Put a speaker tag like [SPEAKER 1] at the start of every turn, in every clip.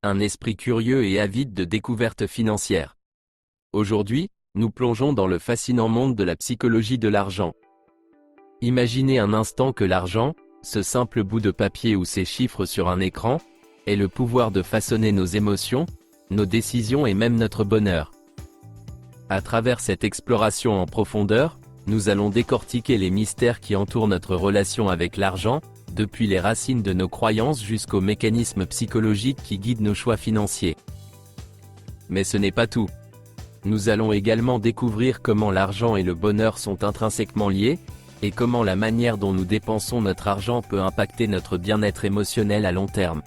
[SPEAKER 1] un esprit curieux et avide de découvertes financières. Aujourd'hui, nous plongeons dans le fascinant monde de la psychologie de l'argent. Imaginez un instant que l'argent, ce simple bout de papier ou ces chiffres sur un écran, ait le pouvoir de façonner nos émotions, nos décisions et même notre bonheur. À travers cette exploration en profondeur, nous allons décortiquer les mystères qui entourent notre relation avec l'argent, depuis les racines de nos croyances jusqu'aux mécanismes psychologiques qui guident nos choix financiers. Mais ce n'est pas tout. Nous allons également découvrir comment l'argent et le bonheur sont intrinsèquement liés, et comment la manière dont nous dépensons notre argent peut impacter notre bien-être émotionnel à long terme.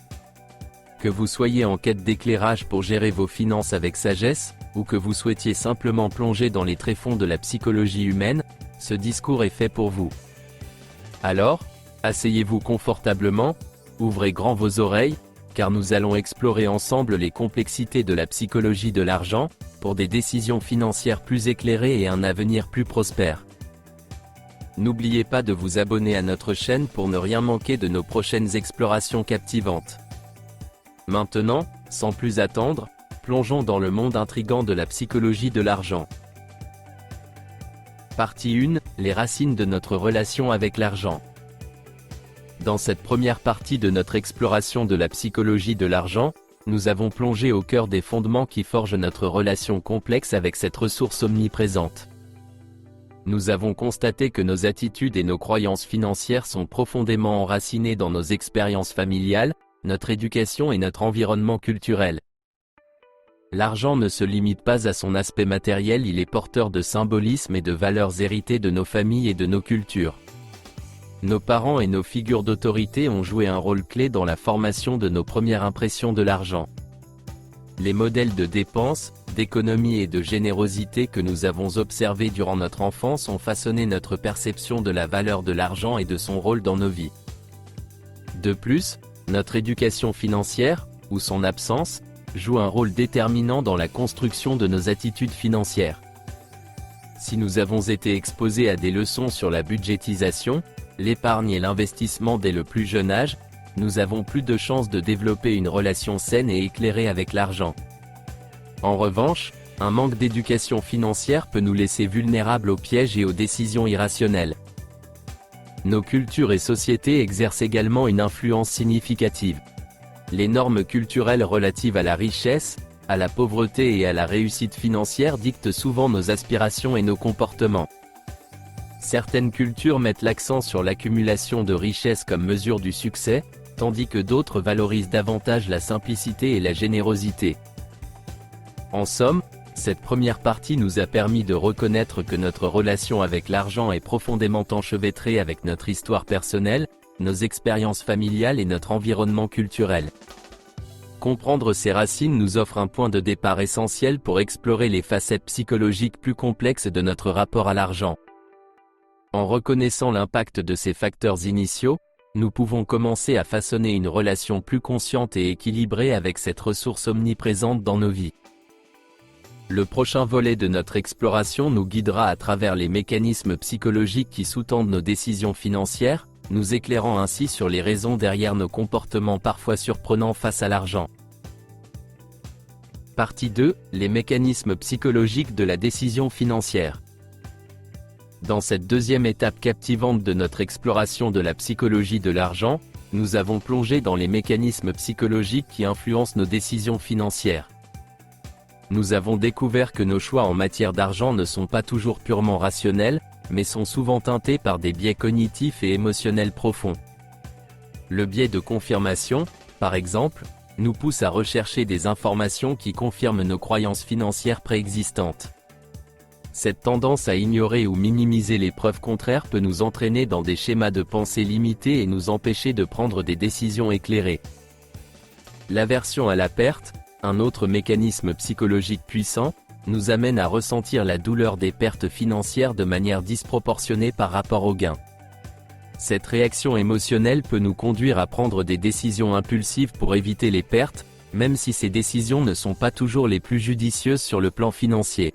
[SPEAKER 1] Que vous soyez en quête d'éclairage pour gérer vos finances avec sagesse, ou que vous souhaitiez simplement plonger dans les tréfonds de la psychologie humaine, ce discours est fait pour vous. Alors, asseyez-vous confortablement, ouvrez grand vos oreilles, car nous allons explorer ensemble les complexités de la psychologie de l'argent, pour des décisions financières plus éclairées et un avenir plus prospère. N'oubliez pas de vous abonner à notre chaîne pour ne rien manquer de nos prochaines explorations captivantes. Maintenant, sans plus attendre, plongeons dans le monde intrigant de la psychologie de l'argent. Partie 1, les racines de notre relation avec l'argent. Dans cette première partie de notre exploration de la psychologie de l'argent, nous avons plongé au cœur des fondements qui forgent notre relation complexe avec cette ressource omniprésente. Nous avons constaté que nos attitudes et nos croyances financières sont profondément enracinées dans nos expériences familiales, notre éducation et notre environnement culturel. L'argent ne se limite pas à son aspect matériel, il est porteur de symbolisme et de valeurs héritées de nos familles et de nos cultures. Nos parents et nos figures d'autorité ont joué un rôle clé dans la formation de nos premières impressions de l'argent. Les modèles de dépenses, d'économie et de générosité que nous avons observés durant notre enfance ont façonné notre perception de la valeur de l'argent et de son rôle dans nos vies. De plus, notre éducation financière, ou son absence, joue un rôle déterminant dans la construction de nos attitudes financières. Si nous avons été exposés à des leçons sur la budgétisation, l'épargne et l'investissement dès le plus jeune âge, nous avons plus de chances de développer une relation saine et éclairée avec l'argent. En revanche, un manque d'éducation financière peut nous laisser vulnérables aux pièges et aux décisions irrationnelles. Nos cultures et sociétés exercent également une influence significative. Les normes culturelles relatives à la richesse, à la pauvreté et à la réussite financière dictent souvent nos aspirations et nos comportements. Certaines cultures mettent l'accent sur l'accumulation de richesses comme mesure du succès, tandis que d'autres valorisent davantage la simplicité et la générosité. En somme, cette première partie nous a permis de reconnaître que notre relation avec l'argent est profondément enchevêtrée avec notre histoire personnelle, nos expériences familiales et notre environnement culturel. Comprendre ces racines nous offre un point de départ essentiel pour explorer les facettes psychologiques plus complexes de notre rapport à l'argent. En reconnaissant l'impact de ces facteurs initiaux, nous pouvons commencer à façonner une relation plus consciente et équilibrée avec cette ressource omniprésente dans nos vies. Le prochain volet de notre exploration nous guidera à travers les mécanismes psychologiques qui sous-tendent nos décisions financières, nous éclairant ainsi sur les raisons derrière nos comportements parfois surprenants face à l'argent. Partie 2, les mécanismes psychologiques de la décision financière. Dans cette deuxième étape captivante de notre exploration de la psychologie de l'argent, nous avons plongé dans les mécanismes psychologiques qui influencent nos décisions financières. Nous avons découvert que nos choix en matière d'argent ne sont pas toujours purement rationnels, mais sont souvent teintés par des biais cognitifs et émotionnels profonds. Le biais de confirmation, par exemple, nous pousse à rechercher des informations qui confirment nos croyances financières préexistantes. Cette tendance à ignorer ou minimiser les preuves contraires peut nous entraîner dans des schémas de pensée limités et nous empêcher de prendre des décisions éclairées. L'aversion à la perte, un autre mécanisme psychologique puissant, nous amène à ressentir la douleur des pertes financières de manière disproportionnée par rapport aux gains. Cette réaction émotionnelle peut nous conduire à prendre des décisions impulsives pour éviter les pertes, même si ces décisions ne sont pas toujours les plus judicieuses sur le plan financier.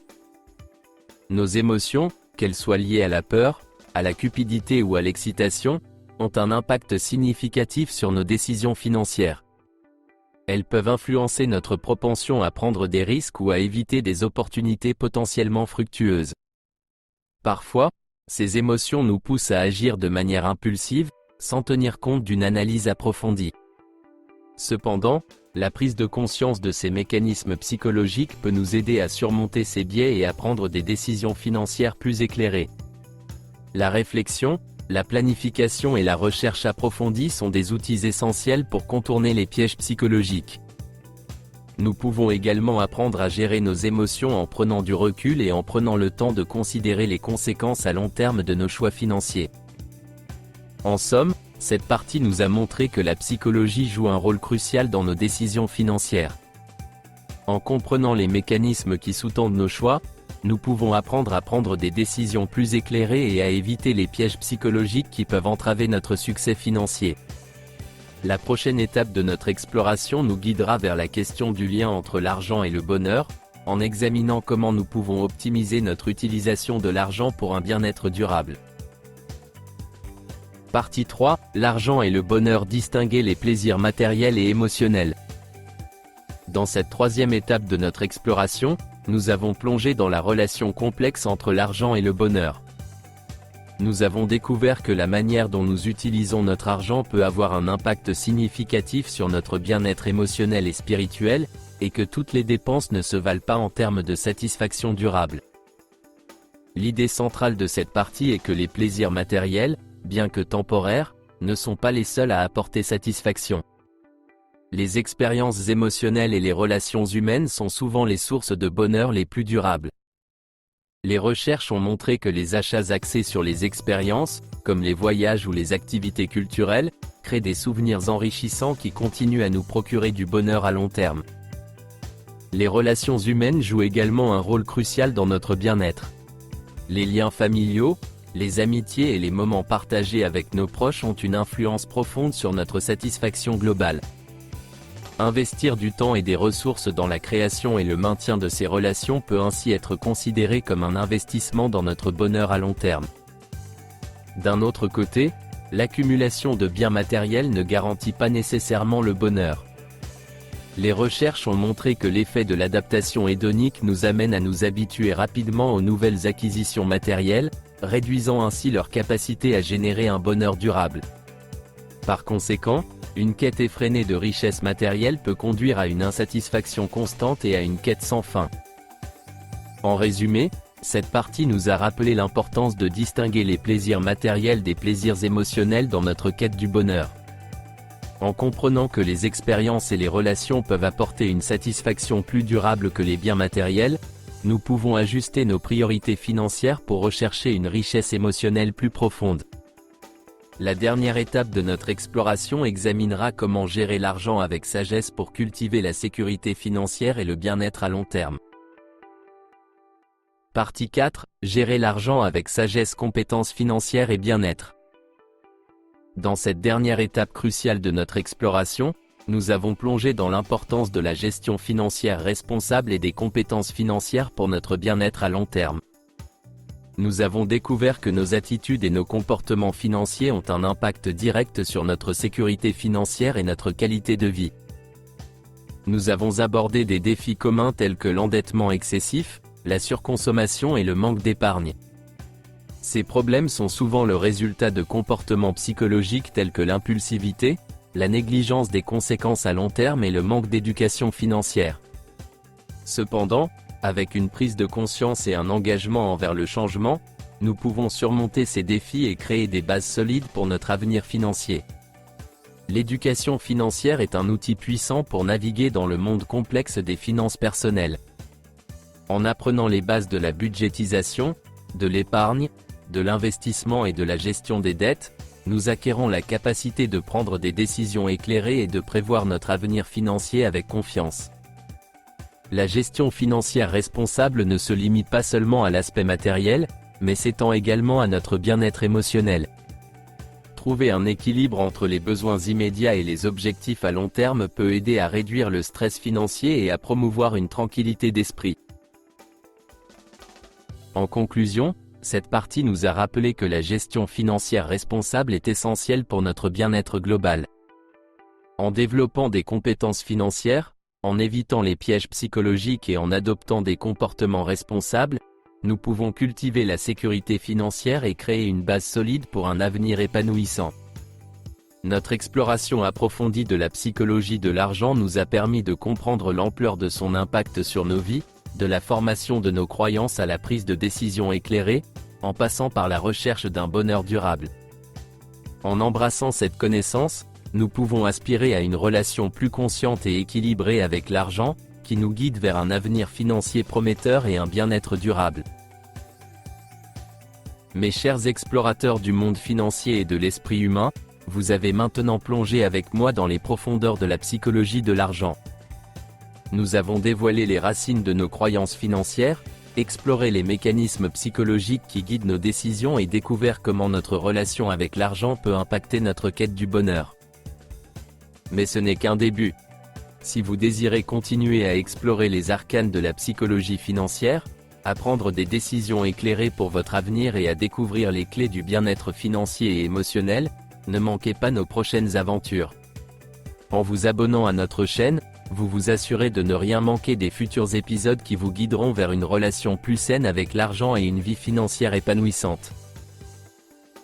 [SPEAKER 1] Nos émotions, qu'elles soient liées à la peur, à la cupidité ou à l'excitation, ont un impact significatif sur nos décisions financières. Elles peuvent influencer notre propension à prendre des risques ou à éviter des opportunités potentiellement fructueuses. Parfois, ces émotions nous poussent à agir de manière impulsive, sans tenir compte d'une analyse approfondie. Cependant, la prise de conscience de ces mécanismes psychologiques peut nous aider à surmonter ces biais et à prendre des décisions financières plus éclairées. La réflexion, la planification et la recherche approfondie sont des outils essentiels pour contourner les pièges psychologiques. Nous pouvons également apprendre à gérer nos émotions en prenant du recul et en prenant le temps de considérer les conséquences à long terme de nos choix financiers. En somme, cette partie nous a montré que la psychologie joue un rôle crucial dans nos décisions financières. En comprenant les mécanismes qui sous-tendent nos choix, nous pouvons apprendre à prendre des décisions plus éclairées et à éviter les pièges psychologiques qui peuvent entraver notre succès financier. La prochaine étape de notre exploration nous guidera vers la question du lien entre l'argent et le bonheur, en examinant comment nous pouvons optimiser notre utilisation de l'argent pour un bien-être durable. Partie 3, l'argent et le bonheur, distinguer les plaisirs matériels et émotionnels. Dans cette troisième étape de notre exploration, nous avons plongé dans la relation complexe entre l'argent et le bonheur. Nous avons découvert que la manière dont nous utilisons notre argent peut avoir un impact significatif sur notre bien-être émotionnel et spirituel, et que toutes les dépenses ne se valent pas en termes de satisfaction durable. L'idée centrale de cette partie est que les plaisirs matériels, bien que temporaires, ne sont pas les seuls à apporter satisfaction. Les expériences émotionnelles et les relations humaines sont souvent les sources de bonheur les plus durables. Les recherches ont montré que les achats axés sur les expériences, comme les voyages ou les activités culturelles, créent des souvenirs enrichissants qui continuent à nous procurer du bonheur à long terme. Les relations humaines jouent également un rôle crucial dans notre bien-être. Les liens familiaux, les amitiés et les moments partagés avec nos proches ont une influence profonde sur notre satisfaction globale. Investir du temps et des ressources dans la création et le maintien de ces relations peut ainsi être considéré comme un investissement dans notre bonheur à long terme. D'un autre côté, l'accumulation de biens matériels ne garantit pas nécessairement le bonheur. Les recherches ont montré que l'effet de l'adaptation hédonique nous amène à nous habituer rapidement aux nouvelles acquisitions matérielles, réduisant ainsi leur capacité à générer un bonheur durable. Par conséquent, une quête effrénée de richesses matérielles peut conduire à une insatisfaction constante et à une quête sans fin. En résumé, cette partie nous a rappelé l'importance de distinguer les plaisirs matériels des plaisirs émotionnels dans notre quête du bonheur. En comprenant que les expériences et les relations peuvent apporter une satisfaction plus durable que les biens matériels, nous pouvons ajuster nos priorités financières pour rechercher une richesse émotionnelle plus profonde. La dernière étape de notre exploration examinera comment gérer l'argent avec sagesse pour cultiver la sécurité financière et le bien-être à long terme. Partie 4, gérer l'argent avec sagesse, compétences financières et bien-être. Dans cette dernière étape cruciale de notre exploration, nous avons plongé dans l'importance de la gestion financière responsable et des compétences financières pour notre bien-être à long terme. Nous avons découvert que nos attitudes et nos comportements financiers ont un impact direct sur notre sécurité financière et notre qualité de vie. Nous avons abordé des défis communs tels que l'endettement excessif, la surconsommation et le manque d'épargne. Ces problèmes sont souvent le résultat de comportements psychologiques tels que l'impulsivité, la négligence des conséquences à long terme et le manque d'éducation financière. Cependant, avec une prise de conscience et un engagement envers le changement, nous pouvons surmonter ces défis et créer des bases solides pour notre avenir financier. L'éducation financière est un outil puissant pour naviguer dans le monde complexe des finances personnelles. En apprenant les bases de la budgétisation, de l'épargne, de l'investissement et de la gestion des dettes, nous acquérons la capacité de prendre des décisions éclairées et de prévoir notre avenir financier avec confiance. La gestion financière responsable ne se limite pas seulement à l'aspect matériel, mais s'étend également à notre bien-être émotionnel. Trouver un équilibre entre les besoins immédiats et les objectifs à long terme peut aider à réduire le stress financier et à promouvoir une tranquillité d'esprit. En conclusion, cette partie nous a rappelé que la gestion financière responsable est essentielle pour notre bien-être global. En développant des compétences financières, en évitant les pièges psychologiques et en adoptant des comportements responsables, nous pouvons cultiver la sécurité financière et créer une base solide pour un avenir épanouissant. Notre exploration approfondie de la psychologie de l'argent nous a permis de comprendre l'ampleur de son impact sur nos vies, de la formation de nos croyances à la prise de décisions éclairées, en passant par la recherche d'un bonheur durable. En embrassant cette connaissance, nous pouvons aspirer à une relation plus consciente et équilibrée avec l'argent, qui nous guide vers un avenir financier prometteur et un bien-être durable. Mes chers explorateurs du monde financier et de l'esprit humain, vous avez maintenant plongé avec moi dans les profondeurs de la psychologie de l'argent. Nous avons dévoilé les racines de nos croyances financières, exploré les mécanismes psychologiques qui guident nos décisions et découvert comment notre relation avec l'argent peut impacter notre quête du bonheur. Mais ce n'est qu'un début. Si vous désirez continuer à explorer les arcanes de la psychologie financière, à prendre des décisions éclairées pour votre avenir et à découvrir les clés du bien-être financier et émotionnel, ne manquez pas nos prochaines aventures. En vous abonnant à notre chaîne, vous vous assurez de ne rien manquer des futurs épisodes qui vous guideront vers une relation plus saine avec l'argent et une vie financière épanouissante.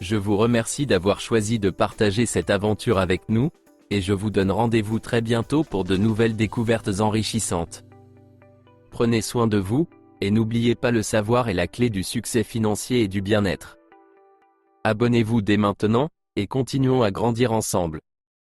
[SPEAKER 1] Je vous remercie d'avoir choisi de partager cette aventure avec nous, et je vous donne rendez-vous très bientôt pour de nouvelles découvertes enrichissantes. Prenez soin de vous, et n'oubliez pas, le savoir est la clé du succès financier et du bien-être. Abonnez-vous dès maintenant, et continuons à grandir ensemble.